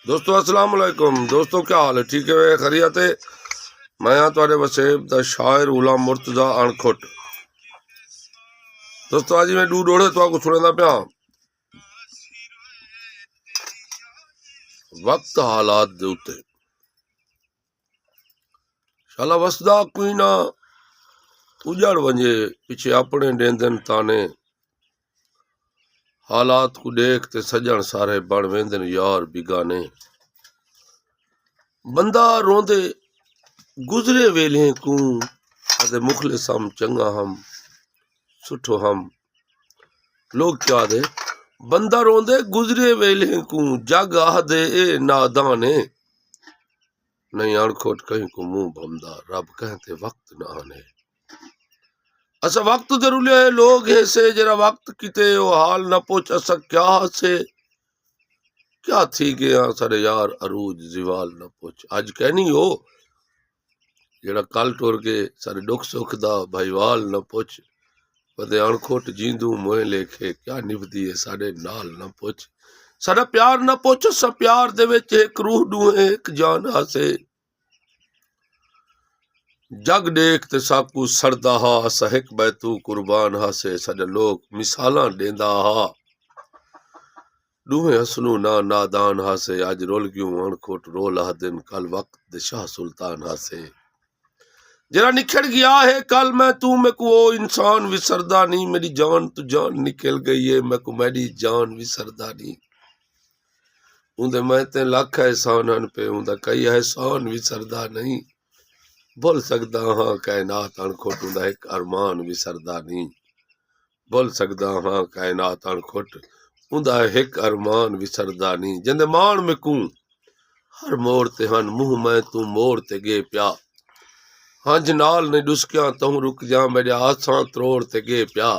दोस्तों अस्सलाम वालेकुम। दोस्तों क्या हाल है? ठीक है, खैरियत है। मैं यहाँ तुहाडे वसेब द शायर गुलाम मुर्तजा अणखुट। दोस्तों आज मैं डू डोड़े तो सुनदा पिया वक्त हालात दे उत्ते शाला वसदा कोई ना उजड़ वंजे पिछे अपने डेंदन ताने हालात को देख ते सजन सारे बण वेंदन यार बिगाने। बंदा रोंदे गुजरे वेले को अदे मुखलिस हम चंगा हम सुठो हम। लोग क्या दे बंदा रोंदे गुजरे वेले को जग आदे ए नादाने। नहीं अणखोट कहीं को मुंह भमदा रब कहते वक्त ना आने। असा वक्त जरूरी है लोग ऐसे जरा वक्त किते वो हाल न पोच असा क्या से क्या थी गया सारे यार अरूज जिवाल न पोच। आज कहनी हो जरा कल टोर के सारे दुख सुख दा भाईवाल न पोच। पते अणखोट जींदू मोए लेखे क्या निभदी है साडे नाल न पोच। साडा प्यार न पोच सा प्यार दे विच एक रूह दूए एक जान हासे। जग देख ते साकू सड़दा हा असा हिक बैतू कुर्बान हासे। साडा लोग मिसालां देंदा हा दूहे हसनू ना नादान हासे। आज रोल क्यों अणखोट रोल दिन कल वक्त दे शाह सुल्तान हासे। जरा निखड़ गया है कल मैं तू मैं को वो इंसान विसरदा नहीं। मेरी जान तू जान निकल गई है मैं को मेरी जान विसरदा नहीं। उंदे मैं ते लख एहसान हन पे उंदा कई एहसान विसरदा नहीं। बोल सकदा हाँ कायनात अणखोट उंदा एक अरमान विसरदा नहीं। बोल सकदा हाँ कायनात अणखोट उंदा एक अरमान विसरदा नहीं। जिंदे मान में कू हर मोड़ ते हन मुंह मैं तू मोड़ ते गे प्या। हंज नाल ने डुसकिया तहूं रुक जा मेरे आसां त्रोड़ ते गे प्या।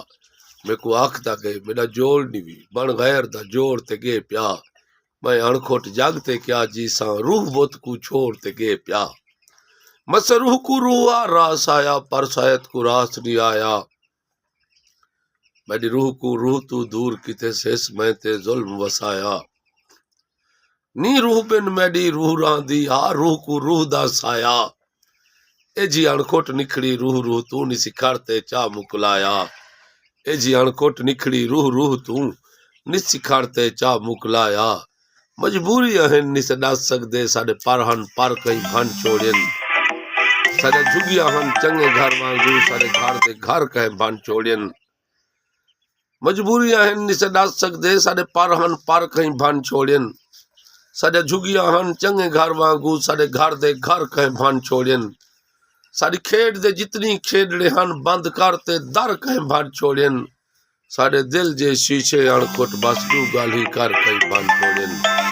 मैं को आखदा गए मेरा जोड़ नहीं भी बन गैर दा जोड़ ते गे प्या। मैं अणखोट जागते क्या जीसा रूह बुत को छोड़ ते गे प्या। मस रूह को रूह आ रास आया पर शायद को रास नहीं आया। मेरी रूह को रूह तू दूर किते सेस मैं ते जुल्म वसाया। नी रूह बिन मेरी रूह रांदी आ रूह को रूह दा साया। ए जी अणखोट निखड़ी रूह रूह तू नी सिखारते चा मुकलाया। ए जी अणखोट निखड़ी रूह रूह तू नी सिखारते चा मुकलाया। मजबूरी हन निस दस सकदे साडे पर हन पर कहीं भन छोड़न। साडे झुगिया हन चंगे घर वांगू साडे घर दे घर कहे भन छोड़न। मजबूरियां हन निस दस सकदे साडे पर हन पर कहीं भन छोड़न। साडे झुगिया हन चंगे घर वांगू साडे घर दे घर कहे भन छोड़न। साडी खेड दे जितनी खेडड़े हन बंद करते दर कहे भन छोड़न। साडे दिल जे शीशे अणखोट बस दू गाल ही कर कहीं भन छोड़न।